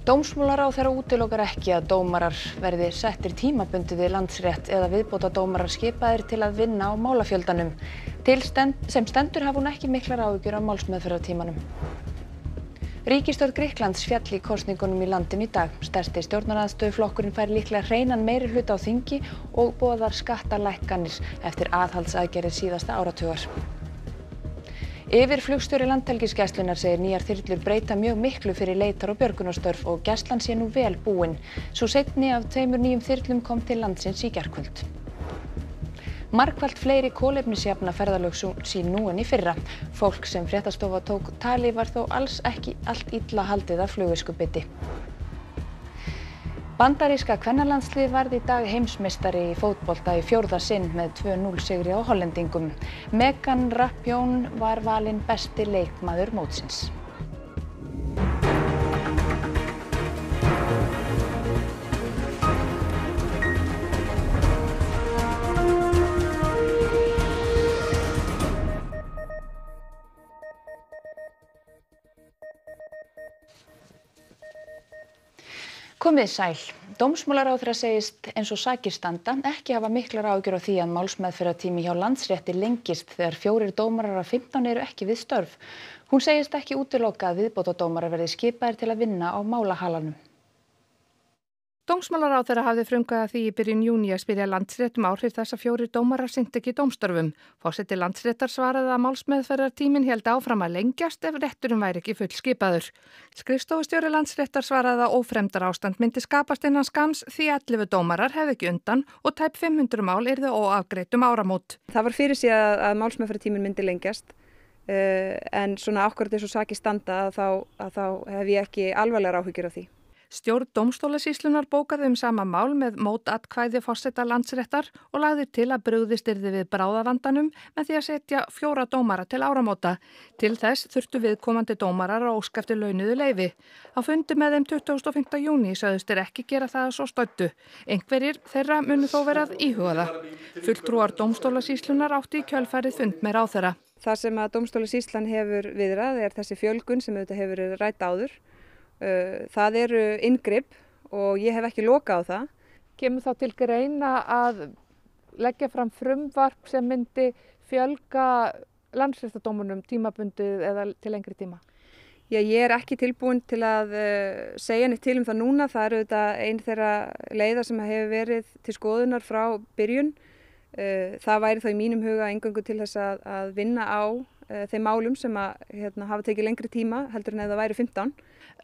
Dómsmálaráðherra útilokar ekki að dómarar verði settir tímabundið við Landsrétt eða viðbótardómarar skipaðir til að vinna á málafjöldanum. Sem stendur hafi hún ekki miklar áhyggjur af málsmeðferðartímanum. Ríkisstjórn Grikklands féll í kosningunum í landinu í dag. Stærsti stjórnarandstöðuflokkurinn fær líklega hreinan meirihluta á þingi og boðar skattalækkanir eftir aðhaldsaðgerðir síðasta áratugar. Yfirflugstjóri Landhelgisgæslunnar segir nýjar þyrlur breyta mjög miklu fyrir leitar- og björgunarstörf og gæslan sé nú vel búin. Sú seinni af 2 nýjum þyrlum kom til landsins í gærkvöld. Margfalt fleiri kolefnisjafna ferðalög sín nú en í fyrra. Fólk sem fréttastofa tók tali var þó alls ekki allt illa haldið af flugviskubiti. Bandaríska kvennalandslið varð í dag heimsmeistari í fótbolta í 4. sinn með 2-0 sigri á Hollendingum. Megan Rapinoe var valin besti leikmaður mótsins. Komið sæl. Dómsmálaráðherra segist eins og sakir standa ekki hafa miklar áhyggjur af því að málsmeðferðartími hjá Landsrétti lengist þegar 4 dómarar af 15 eru ekki við störf. Hún segist ekki útiloka að viðbótardómarar verði skipaðir til að vinna á málahalanum. Dómsmálaráðherra hafði frumkvæði að því í byrjun júní að spyrja Landsrétt áhrif þess að 4 dómarar sinntu ekki dómstörfum. Forseti Landsréttar svaraði að málsmeðferðartíminn héldi áfram að lengjast ef rétturinn væri ekki fullskipaður. Skrifstofustjóri Landsréttar svaraði að ófremdarástand myndi skapast innan skamms því 11 dómarar hefði ekki undan og tæp 500 mál yrðu óafgreidd áramót. Það var fyrir sig að málsmeðferðartíminn myndi lengjast en svona akkúrat eins og sakir standa að þá hef ég ekki alvarlegar áhyggjur af því. Stjórn dómstólasýslunnar bókaði sama mál með mótatkvæði forseta Landsréttar og lagði til að brugðist yrði við bráðavandanum með því að setja 4 dómara til áramóta. Til þess þurftu viðkomandi dómarar að óska eftir launuðu leyfi. Á fundi með þeim 25. júní sögðust þeir ekki gera það svo stöddu. Einhverjir þeirra munu þó verið íhuga það. Fulltrúar dómstólasýslunnar átti í kjölfarið fund með ráðherra. Það sem að dómstólasýslan hefur viðrað þessi fjölgun sem auðvitað hefur verið rædd áður. Það eru inngrip og ég hef ekki lokað á það. Kemur þá til greina að leggja fram frumvarp sem myndi fjölga landsréttardómurum tímabundið eða til lengri tíma? Já, ég er ekki tilbúin til að segja neitt til það núna. Það eru auðvitað ein þeirra leiða sem hefur verið til skoðunar frá byrjun. Það væri þá í mínum huga eingöngu til þess að vinna á þeim málum sem hafa tekið lengri tíma heldur en ef það væri 15.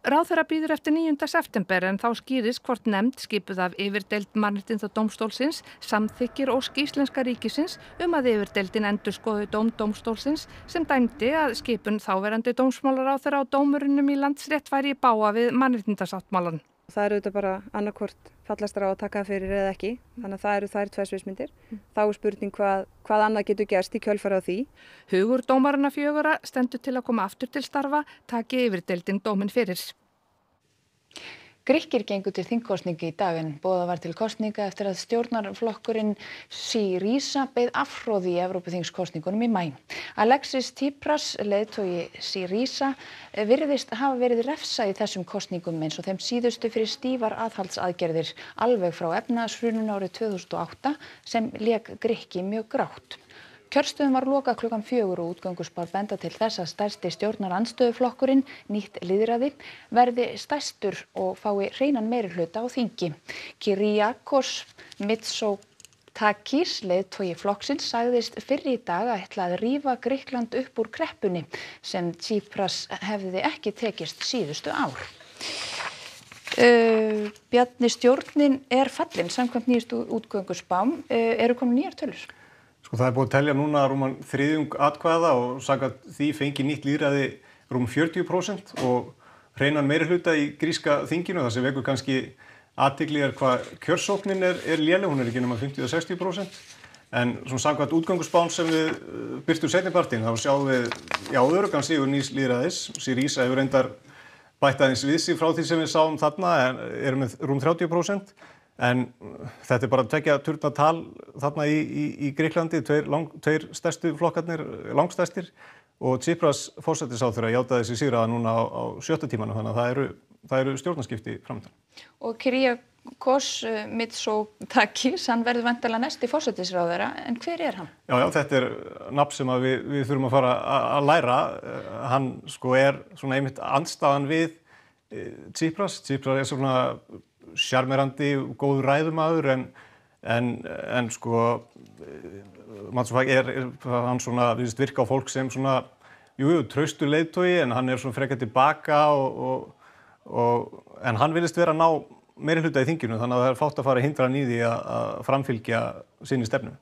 Ráðherra bíður eftir 9. september en þá skýrist hvort nefnd skipuð af yfirdeild Mannréttindadómstólsins samþykkir ósk íslenska ríkisins að yfirdeildin endurskoði dóm dómstólsins sem dæmdi að skipun þáverandi dómsmálaráðherra á dómurunum í Landsrétt væri í bága við mannréttindasáttmálann. Það eru auðvitað bara annarkvort fallastar á að taka fyrir eða ekki, þannig að það eru þær 2 sviðsmyndir. Þá er spurning hvað annað getur gerst í kjölfarið á því. Hugur dómaranna 4 stendur til að koma aftur til starfa, taki yfirdeildin dóminn fyrir. Grikkir gengu til þingkosninga í dag en boðað var til kosninga eftir að stjórnarflokkurinn Syriza beið afhroði í Evrópuþingskosningunum í maí. Alexis Tsipras, leiðtogi Syriza, virðist hafa verið refsað í þessum kosningum eins og þeim síðustu fyrir stífar aðhaldsaðgerðir alveg frá efnahagshruninu árið 2008 sem lék Grikki mjög grátt. Kjörstöðum var lokað klukkan 4 og útgönguspár benda til þess að stærsti stjórnarandstöðuflokkurinn, Nýtt lýðræði, verði stærstur og fái hreinan meirihluta á þingi. Kyriakos Mitsotakis, leiðtogi flokksins, sagðist fyrr í dag að ætla að rífa Grikkland upp úr kreppunni sem Tsipras hefði ekki tekist síðustu ár. Bjarni, stjórnin er fallin samkvæmt nýjustu útgönguspám. Eru komin nýjar tölur? Það er búið að telja núna rúman 1/3 atkvæða og samkvæmt því fengi Nýtt lýðræði rúm 40% og hreinan meirihluta í gríska þinginu. Það sem vekur kannski athygli hvað kjörsóknin er léleg, hún er ekki nema 50-60%. En svona samkvæmt útgönguspán sem við birtum seinni partinn, þá sjáum við öruggan sigur Nýs lýðræðis. Syriza hefur reyndar bætt aðeins við sig frá því sem við sáum þarna, erum með rúm 30%. En þetta er bara 2 turna tal þarna í Grikklandi, 2 stærstu flokkarnir, langstærstir og Tsipras forsætisráðherra játaði sig sigraða núna á 7. tímanum, þannig að það eru það eru stjórnarskipti framöndan. Og Kyriakos Mitsotakis, hann verður væntanlega næsti forsætisráðherra, en hver er hann? Já, þetta er nafn sem að við þurfum að fara að læra. Hann sko er svona einmitt andstæðan við Tsipras. Tsipras er svona sjarmerandi, góður ræðumaður en sko Mitsotakis hann svona virka á fólk sem svona traustur leiðtogi, en hann er svona frekar tilbaka en hann virðist vera að ná meirihluta í þinginu, þannig að það er fátt að fara að hindra hann í því að framfylgja sinni stefnu.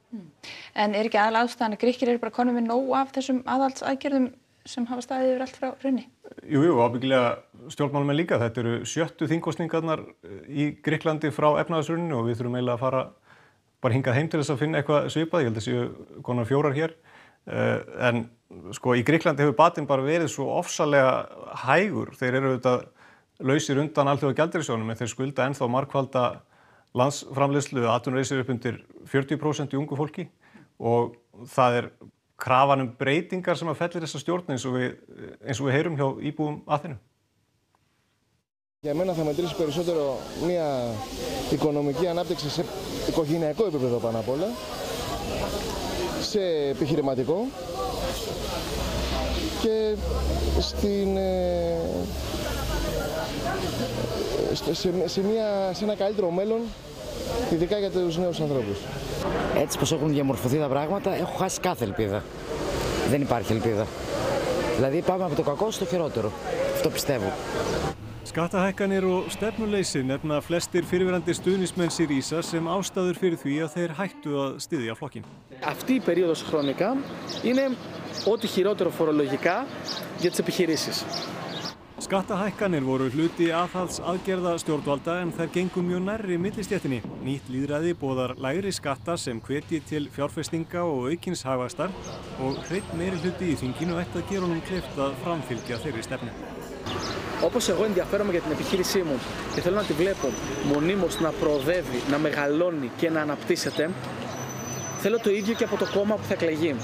En er ekki aðalástæðan að Grikkir eru bara konum við nóg af þessum aðhaldsaðgerðum sem hafa staðið yfir allt frá hruni? Jú, ábyggilega stjórnmálamenn líka. Þetta eru 7. þingkosningarnar í Grikklandi frá efnahagshruninu og við þurfum eiginlega að fara bara hingað heim til þess að finna eitthvað svipað. Ég held að séu konar 4 hér. En sko í Grikklandi hefur batinn bara verið svo ofsalega hægur. Þeir eru auðvitað lausir undan alþjóðagjaldeyrissjóðnum, en þeir skulda ennþá margfalda landsframleiðslu, atvinnuleysið upp undir 40% í ungu fólki og það er krafan breytingar sem að fellir þessa stjórn eins og við heyrum hjá íbúum Αθήνου. Για μένα θα μετρήσει περισσότερο μια οικονομική ανάπτυξη σε οικογενειακό επίπεδο πάνω απ' όλα, σε επιχειρηματικό και σε ένα καλύτερο μέλλον, ειδικά για τους νέους ανθρώπους. Έτσι πως έχουν διαμορφωθεί τα πράγματα, έχω χάσει κάθε ελπίδα. Δεν υπάρχει ελπίδα. Δηλαδή πάμε από το κακό στο χειρότερο. Αυτό πιστεύω. Skattahækkanir og stefnuleysi nefna flestir fyrrverandi stuðningsmenn Syriza sem ástæður fyrir því að þeir hættu að styðja flokkinn. Αυτή η περίοδος χρονικά είναι ό,τι χειρότερο φορολογικά για τις επιχειρήσεις. Skattahækkanir voru hluti aðhaldsaðgerða stjórnvalda en þær gengu mjög nærri millistéttinni. Nýtt lýðræði boðar lægri skatta sem hvetji til fjárfestinga og aukins hagvaxtar og hreinn meirihluti í þinginu ætti að gera honum kleift að framfylgja þeirri stefnu. Όπως εγώ ενδιαφέρομαι για την επιχείρησή μου και θέλω να τη βλέπω μονίμως να προοδεύει, να μεγαλώνει και να αναπτύσσεται, θέλω το ίδιο και από το κόμμα που θα εκλεγεί.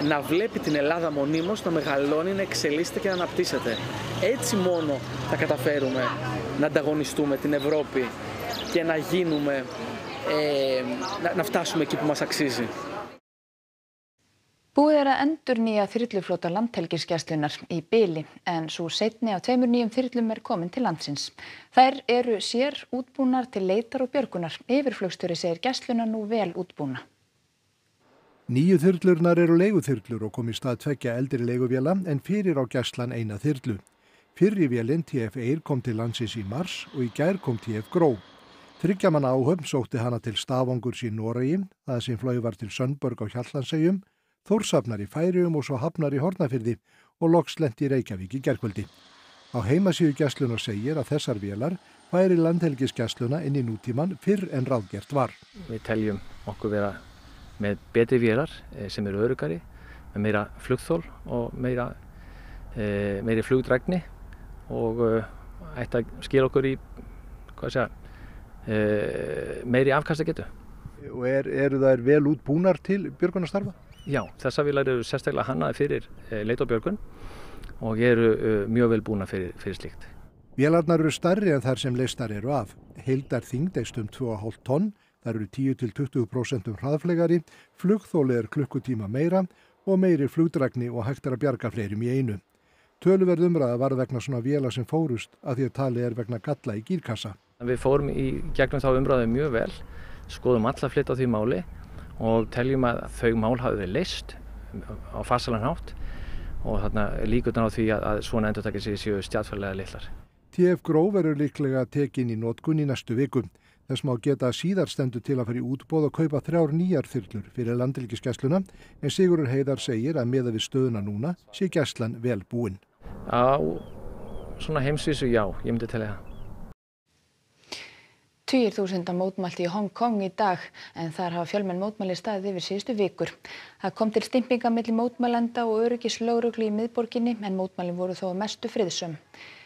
Να βλέπει την Ελλάδα μονίμως να μεγαλώνει, να εξελίσσεται και να αναπτύσσεται. Έτσι μόνο θα καταφέρουμε να ανταγωνιστούμε την Ευρώπη και να γίνουμε, να φτάσουμε εκεί που μας αξίζει. Búið að endurnýja þyrluflota Landhelgisgæslunnar í bili en sú seinni af 2 nýjum þyrlum komin til landsins. Þær eru sér útbúnar til leitar og björgunar. Yfirflugstjóri segir gæsluna nú vel útbúna. 9 þyrlurnar eru leiguþyrlur og kom í stað 2 eldri leiguvéla en fyrir á gæslan eina þyrlu. Fyrri vélin TF-1 kom til landsins í mars og í gær kom TF-GRÓ. 3 manna áhöfn sótti hana til Stafangurs í Noregi, það sem flói var til Sönborg á Hjaltlandseyjum, Þórshafnar í Færeyjum og svo Hafnar í Hornafirði og loks lenti í Reykjavík í gærkvöldi. Á heimasíðu gæslunnar segir að þessar vélar færi Landhelgisgæsluna inn í nútíman fyrr en ráðgert var. Við teljum okkur vera með betri vélar sem eru öruggari, með meira flugþol og meiri flugdrægni og ætti að skila okkur í meiri afkastagetu. Og eru þær vel útbúnar til björgunarstarfa? Já, þessar vélar eru sérstaklega hannaði fyrir leit og björgun og eru mjög vel búnar fyrir slíkt. Vélarnar eru stærri en þær sem leystar eru af. Heildarþyngd eykst 2,5 tonn, þær eru 10–20% hraðflegari, flugþolið er klukkutíma meira og meiri flugdrægni og hægt að bjarga fleirum í einu. Töluverð umræða var vegna svona véla sem fórust að því að talið er vegna galla í gírkassa. Við fórum í gegnum þá umræðu mjög vel, skoðum alla flytt á því máli og teljum að þau mál hafi verið leyst á farsælan hátt og þarna líkurnar á því að svona endurtaki séu stjartfærlega litlar. TF-GRÓ verður líklega tekin í notkun í næstu viku. Þess má geta að síðar stendur til að fara í útboð og kaupa 3 nýjar þyrlur fyrir Landhelgisgæsluna en Sigurður Heiðar segir að miðað við stöðuna núna sé gæslan vel búin. Á svona heimsvísu já, ég myndi telja það. Tugir þúsunda mótmæltu í Hong Kong í dag en þar hafa fjölmenn mótmæli staðið yfir síðustu vikur. Það kom til stympinga milli mótmælenda og öryggislögreglu í miðborginni en mótmælin voru þó að mestu friðsöm.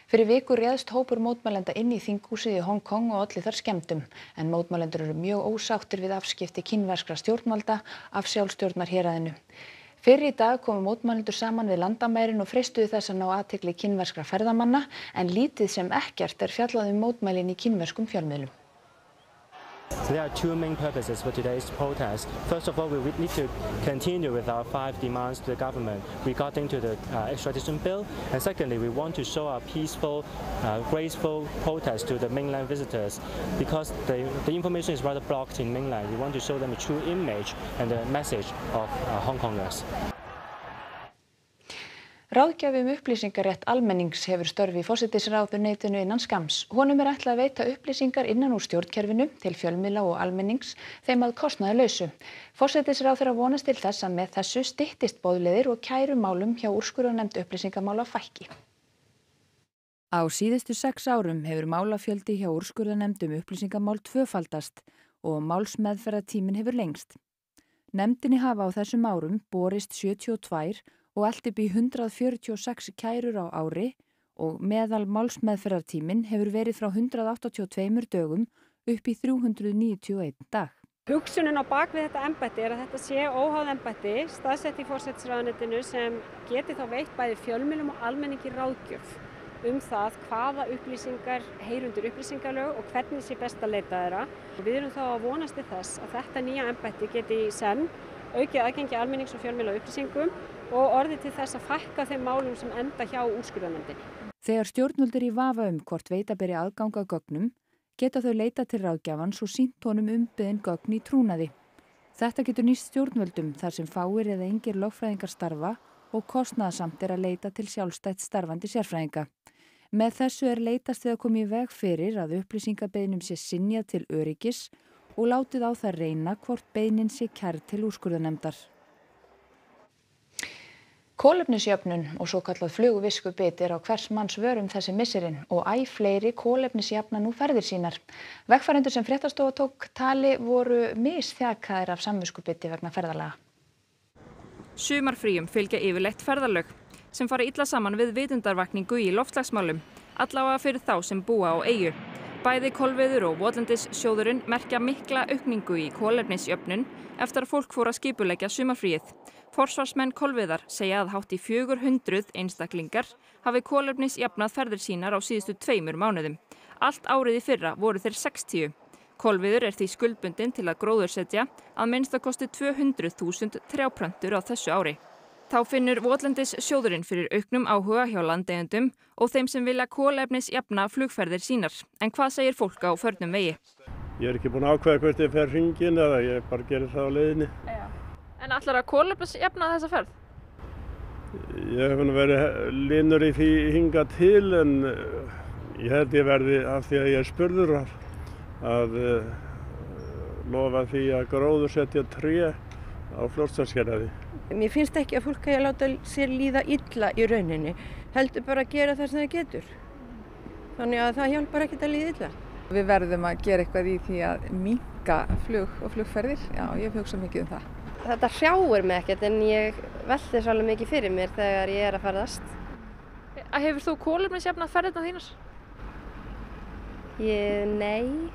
Fyrir viku réðst hópur mótmælenda inn í þinghúsið í Hong Kong og olli þar skemmdum en mótmælendur eru mjög ósáttir við afskipti kínverskra stjórnvalda af sjálfstjórnarhéraðinu. Fyrr í dag komu mótmælendur saman við landamærin og freistuðu þess að ná athygli kínverskra ferðamanna en lítið sem ekkert fjallað mótmælin í kínverskum fjölmiðlum. There are two main purposes for today's protest. First of all, we need to continue with our 5 demands to the government regarding to the extradition bill. And secondly, we want to show our peaceful, graceful protest to the mainland visitors because the information is rather blocked in mainland. We want to show them a true image and the message of Hong Kongers. Ráðgjafi upplýsingarétt almennings hefur störf í forsætisráðuneytinu innan skamms. Honum ætlað að veita upplýsingar innan úr stjórnkerfinu til fjölmiðla og almennings þeim að kostnaðarlausu. Forsætisráðherra vonast til þess að með þessu styttist boðleiðir og kærumálum hjá úrskurðarnefnd upplýsingamála fækki. Á síðustu 6 árum hefur málafjöldi hjá úrskurðarnefnd upplýsingamál tvöfaldast og málsmeðferðartíminn hefur lengst. Nefndinni hafa á þessum árum borist 72 og allt upp í 146 kærur á ári og meðal málsmeðferðartíminn hefur verið frá 182 dögum upp í 391 dag. Hugsunin á bak við þetta embætti að þetta sé óháð embætti, staðsett í forsætisráðuneytinu sem geti þá veitt bæði fjölmiðlum og almenningi ráðgjöf það hvaða upplýsingar heyra undir upplýsingalög og hvernig sé best að leita þeirra. Við erum þá að vonast til þess að þetta nýja embætti geti í senn aukið aðgengi almennings og fjölmiðla upplýsingum og orðið til þess að fækka þeim málum sem enda hjá úrskurðarnefndinni. Þegar stjórnvöld eru í vafa hvort veita beri aðgang að gögnum, geta þau leita til ráðgjafans og sýnt honum umbeðin gögn í trúnaði. Þetta getur nýst stjórnvöldum þar sem fáir eða engir lögfræðingar starfa og kostnaðarsamt að leita til sjálfstætt starfandi sérfræðinga. Með þessu leitast við að koma í veg fyrir að upplýsingabeiðnum sé synjað til öryggis og látið á það reyna hvort beiðnin sé kærð til úrskurðarnefndar. Kolefnisjöfnun og svokallað flugviskubit á hvers manns vörum þessi misserin og æ fleiri kolefnisjafna nú ferðir sínar. Vegfarendur sem Fréttastofa tók tali voru misþjakaðir af samviskubiti vegna ferðalaga. Sumarfríum fylgja yfirleitt ferðalög sem fara illa saman við vitundarvakningu í loftslagsmálum, allavega fyrir þá sem búa á eyju. Bæði Kolviður og Votlendissjóðurinn merkja mikla aukningu í kolefnisjöfnun eftir að fólk fór að skipuleggja sumarfríið. Forsvarsmenn Kolviðar segja að hátt í 400 einstaklingar hafi kolefnisjafnað ferðir sínar á síðustu 2 mánuðum. Allt árið í fyrra voru þeir 60. Kolviður því skuldbundin til að gróðursetja að minnstakosti 200.000 trjáplöntur á þessu ári. Þá finnur Votlendissjóðurinn fyrir auknum áhuga hjá landeigendum og þeim sem vilja kolefnisjafna flugferðir sínar. En hvað segir fólk á förnum vegi? Ég ekki búin að ákveða hvort ég fer hringinn eða ég bara gerir það á leiðinni. Já. En ætlar að kolefnisjafna þessa ferð? Ég hef verið linur í því hingað til en ég held ég verði af því að ég er spurður að lofa því að gróðursetja tré á Fljótsdalshéraði. Mér finnst ekki að fólk eigi að láta sér líða illa í rauninni, heldur bara að gera það sem það getur. Þannig að það hjálpar ekkert að líða illa. Við verðum að gera eitthvað í því að minnka flug og flugferðir. Já, ég hugsa mikið það. Þetta hrjáir mig ekkert en ég velti þess alveg mikið fyrir mér þegar ég að ferðast. Hefur þú kolefnisjafnað ferðirnar þínar? Nei.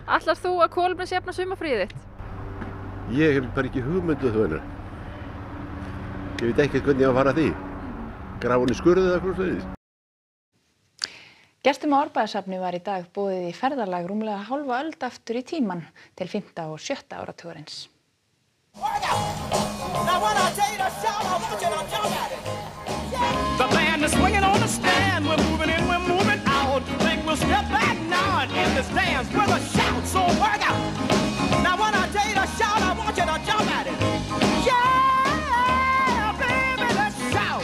Ætlar þú að kolefnisjafna sumarfríið þitt? Ég hef bara ekki hugmyndu þau. Ég veit ekki hvernig ég á að fara því. Grafa hún í skurðið eða eitthvað svoleiðis. Gestum á Árbæjarsafni var í dag boðið í ferðalag rúmlega hálfa öld aftur í tímann til 5. og 7. áratugarins. The band is swinging on the stand. We're moving in, we're moving out. Think we'll step back now and end this dance with a shout. So work out. Now when I tell you to shout, I want you to jump at it. Yeah, baby, let's shout.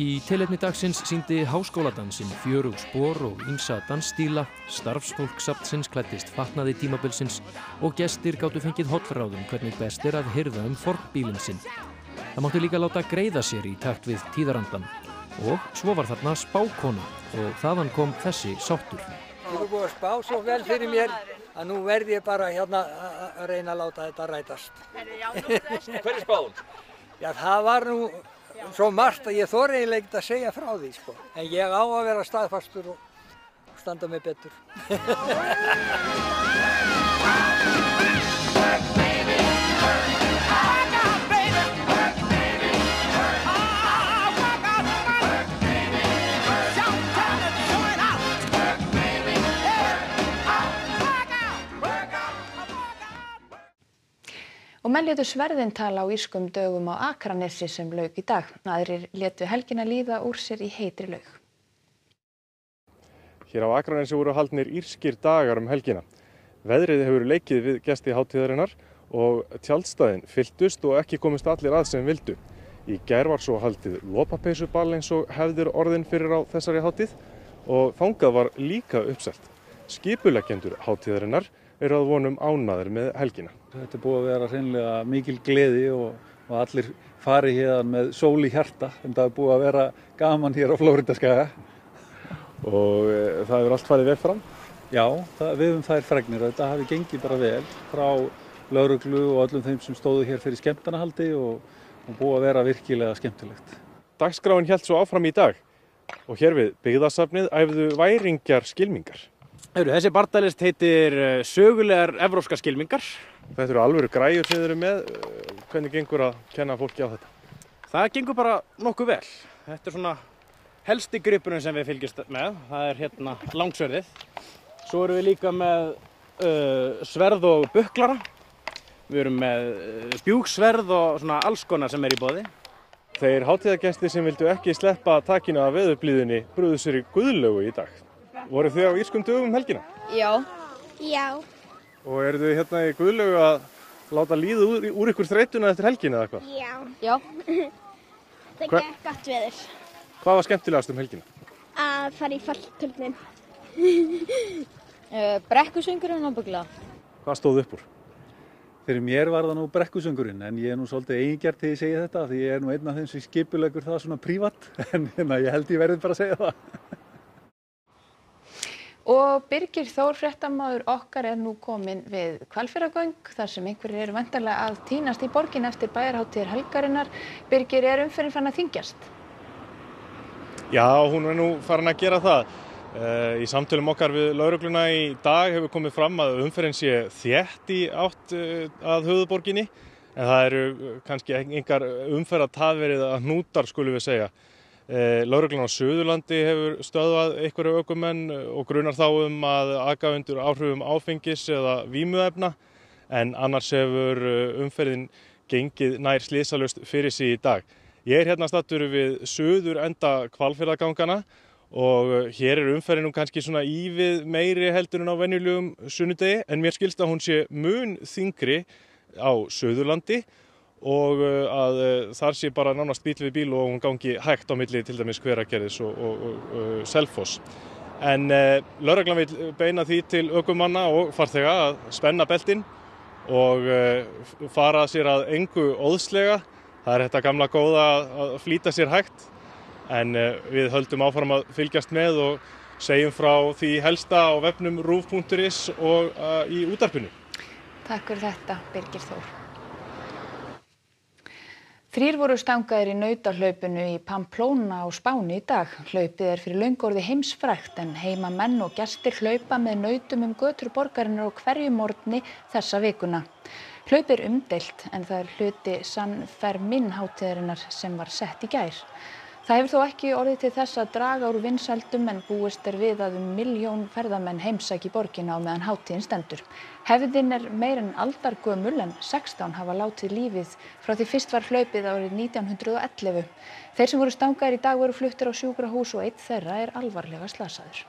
Í tilefni dagsins sýndi háskóladansinn fjörug spor og ýmsa dansstíla, starfsfólk safnsins klæddist fatnaði tímabilsins og gestir gátu fengið hollráðum hvernig best að hirða fornbílinn sinn. Það mátti líka láta greiða sér í takt við tíðarandan og svo var þarna spákona og þaðan kom þessi sáttur. Ég er búið að spá svo vel fyrir mér að nú verði ég bara hérna að reyna að láta þetta rætast. Hver er spáin? Já, það var nú svo margt að ég þori eiginlega ekkert að segja frá því, sko. En ég á að vera staðfastur og standa mig betur. Menn létu sverðin tala á írskum dögum á Akranesi sem lauk í dag. Aðrir létu helgina líða úr sér í heitri laug. Hér á Akranesi voru haldnir írskir dagar helgina. Veðrið hefur leikið við gesti hátíðarinnar og tjaldstæðin fylltust og ekki komist allir að sem vildu. Í gær var svo haldið lopapeysuball eins og hefðir orðin fyrir á þessari hátíð og þangað var líka uppselt. Skipuleggjendur hátíðarinnar eru að vonum ánægðir með helgina. Þetta er búið að vera hreinlega mikil gleði og allir fari hér með sól í hjarta, en það er búið að vera gaman hér á Flórídaskaga. Og það hefur allt farið vel fram? Já, við höfum þær fregnir og þetta hafi gengið bara vel frá lögreglu og öllum þeim sem stóðu hér fyrir skemmtanahaldi og búið að vera virkilega skemmtilegt. Dagskráin hélt svo áfram í dag og hér við byggðasafnið æfðu væringjar skylmingar. Þessi bardalist heitir sögulegar evrópskar skylmingar. Þetta eru alvöru græjur sem þið eru með. Hvernig gengur að kenna fólki á þetta? Það gengur bara nokkuð vel. Þetta er svona helsti gripurinn sem við fylgjumst með. Það er hérna langsverðið. Svo erum við líka með sverð og buklara. Við erum með spjúgsverð og svona alls konar sem er í boði. Þeir hátíðargestir sem vildu ekki sleppa takinu af veðurblíðunni brugðu sér í guðlaugu í dag. Voru þið á írskum dögum helgina? Já. Já. Og eru þið hérna í guðlaugu að láta líða úr ykkur þreytuna eftir helgina eða hvað? Já. Já. Það gekk gott veður. Hvað var skemmtilegast helgina? Að fara í fallturnin. Brekkusöngurinn ábygglega. Hvað stóð upp úr? Fyrir mér var það nú brekkusöngurinn, en ég er nú svolítið eigingjart þegar ég segi þetta, því ég er nú einn af þeim sem skipuleggur það svona prívat, en ég held ég verði bara að segja það. Og Birgir Þór, fréttamaður okkar, er nú kominn við Hvalfjarðargöng þar sem einhverjir eru væntanlega að tínast í borgin eftir bæjarhátíðar helgarinnar. Birgir, er umferðin farin að þyngjast? Já, hún er nú farin að gera það. Í samtölum okkar við lögregluna í dag hefur komið fram að umferðin sé þétt í átt að höfuðborginni, en það eru kannski engar umferðartafir eða hnútar, skulum við segja. Lögreglan á Suðurlandi hefur stöðvað einhverju ökumenn og grunar þá að aka undir áhrifum áfengis eða vímuefna, en annars hefur umferðin gengið nær slysalaust fyrir sig í dag. Ég er hérna staddur við suður enda Hvalfjarðargangana og hér er umferðin kannski svona ívið meiri heldur en á venjulegum sunnudegi, en mér skilst að hún sé mun þyngri á Suðurlandi og að þar sé bara nánast bíl við bíl og hún gangi hægt á milli til dæmis Hveragerðis og Selfoss. En lögreglan vill beina því til ökumanna og farþega að spenna beltin og fara sér að engu óðslega. Það er þetta gamla góða að flýta sér hægt, en við höldum áfram að fylgjast með og segjum frá því helsta á vefnum rúv.is og í útvarpinu. Takk fyrir þetta, Birgir Þór. 3 voru stangaðir í nautahlaupinu í Pamplona á Spáni í dag. Hlaupið er fyrir löngu orðið heimsfrægt, en heimamenn og gestir hlaupa með nautum götur borgarinnar á hverjum morgni þessa vikuna. Hlaupið er umdeilt, en það er hluti San Fermín hátíðarinnar sem var sett í gær. Það hefur þó ekki orðið til þess að draga úr vinsældum, en búist er við að 1 milljón ferðamenn heimsæki borgina á meðan hátíðin stendur. Hefðin er meira en aldargömul, en 16 hafa látið lífið frá því fyrst var hlaupið árið 1911. Þeir sem voru stangaðir í dag voru fluttir á sjúkrahús og einn þeirra er alvarlega slasaður.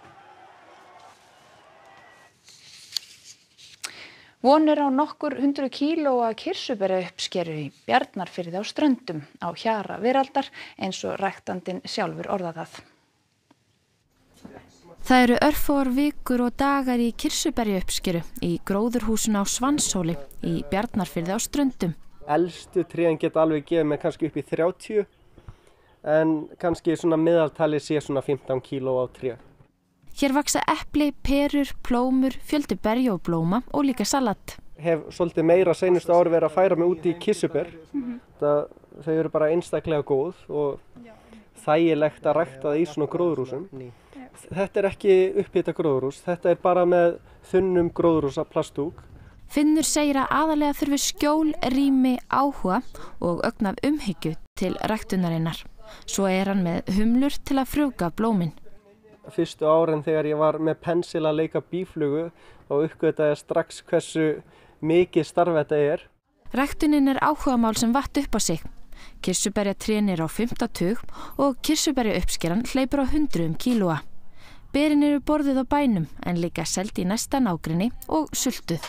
Von er á nokkur 100 kílóa kirsuberaupskeru í Bjarnarfirði á Ströndum á hjara veraldar, eins og ræktandinn sjálfur orðað það. Það eru örfáar vikur og dagar í kirsuberjauppskeru í gróðurhúsinu á Svanshóli í Bjarnarfirði á Ströndum. Elstu trén geta alveg gefið með kannski upp í 30, en kannski svona meðaltali sé svona 15 kíló á tré. Hér vaksa epli, perur, plómur, fjöldi berja og blóma og líka salat. Hef svolítið meira seinustu ári verið að færa mig út í kirsuber. Þau eru bara einstaklega góð og þægilegt að rækta það í svona gróðurhúsum. Þetta er ekki upphitað gróðurhús, þetta er bara með þunnum gróðurhúsa plastúk. Finnur segir að aðalega þurfi skjól, rými, áhuga og ögn af umhyggju til ræktunarinnar. Svo er hann með humlur til að frjóvga blómin. Fyrstu árin þegar ég var með pensil að leika býflugu og uppgötaði strax hversu mikið starf þetta er. Ræktunin áhugamál sem vatt upp á sig. Kirsuberjatrén á 5. tug og kirsuberjauppskeran hleypur á 100 kílóa. Berin borðuð á bænum en líka seld í næsta nágrenni og sultuð.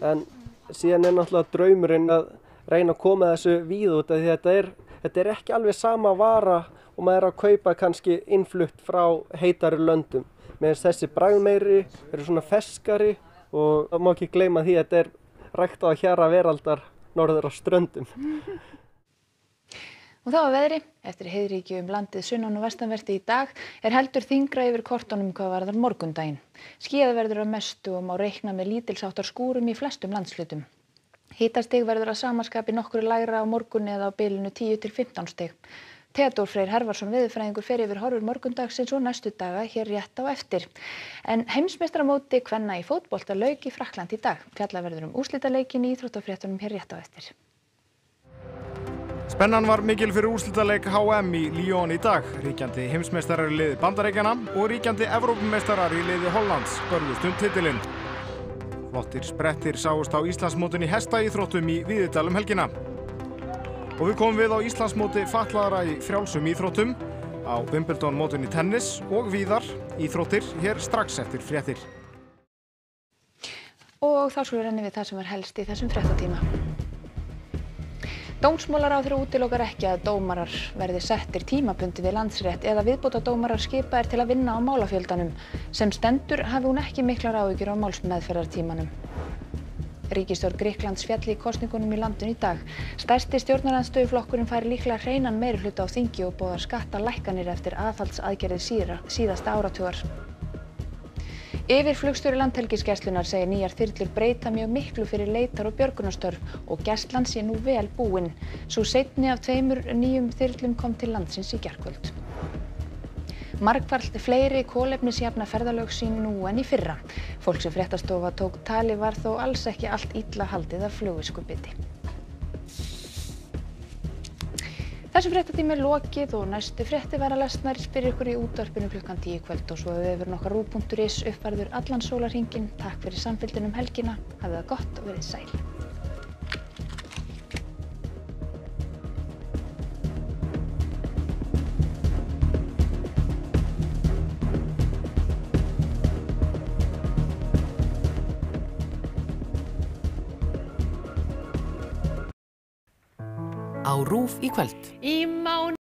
En síðan náttúrulega draumurinn að reyna að koma þessu víð út af því þetta ekki alveg sama vara og maður að kaupa kannski innflutt frá heitari löndum. Meðan þessi bragðmeiri eru svona ferskari og það má ekki gleyma því að þetta ræktað á hjara veraldar norður á ströndum. Og þá að veðri, eftir heiðríkju landið sunnan og vestanvert í dag heldur þyngra yfir kortunum hvað varðar morgundaginn. Skýjað verður að mestu og má reikna með lítilsháttar skúrum í flestum landshlutum. Hitastig verður að sama skapi nokkru lægra á morgun eða á bilinu 10 til 15 stig. Theodór Freyr Hervarsson veðurfræðingur fer yfir horfur morgundagsins og næstu daga hér rétt á eftir. En heimsmeistaramóti kvenna í fótbolta lauk í Frakklandi í dag. Fjallað verður úrslitaleikin í íþróttafréttunum hér rétt á eftir. Spennan var mikil fyrir úrslitaleik HM í Lyon í dag. Ríkjandi heimsmeistarar í liði Bandaríkjanna og ríkjandi Evrópumeistarar í liði Hollands börðust titilinn. Flottir sprettir sáust á Íslandsmótinu í hestaíþróttum í Víðidal helgina. Og við komum við á Íslandsmóti fatlaðra í frjálsum íþróttum, á Wimbledon mótinu í tennis og víðar íþróttir hér strax eftir fréttir. Og þá skulum við renna við það sem helst í þessum fréttatíma. Dómsmálaráðherra útilokar ekki að dómarar verði settir tímabundið við Landsrétt eða viðbótardómarar skipaðir til að vinna á málafjöldanum. Sem stendur hafi hún ekki miklar áhyggjur á málsmeðferðartímanum. Ríkisstjórn Grikklands féll í kosningunum í landinu í dag. Stærsti stjórnarandstöðuflokkurinn fær líklega hreinan meirihluta á þingi og boðar skattalækkanir eftir aðhaldsaðgerðir síðasta áratugar. Yfirflugstjóri Landhelgisgæslunnar segir nýjar þyrlur breyta mjög miklu fyrir leitar- og björgunarstörf og gæslan sé nú vel búin. Sú seinni af 2 nýjum þyrlum kom til landsins í gærkvöld. Margfalt fleiri kolefnisjafna ferðalög sín nú en í fyrra. Fólk sem fréttastofa tók tali var þó alls ekki allt illa haldið af flugviskubiti. Þessum fréttatími lokið og næstu fréttir verða lesnar fyrir ykkur í útvarpinu klukkan 10 kvöld og svo vefurinn okkar RÚV.is uppfærður allan sólarhringinn. Takk fyrir samfylgdina helgina. Hafið það gott og verið sæl. Á RÚV í kvöld.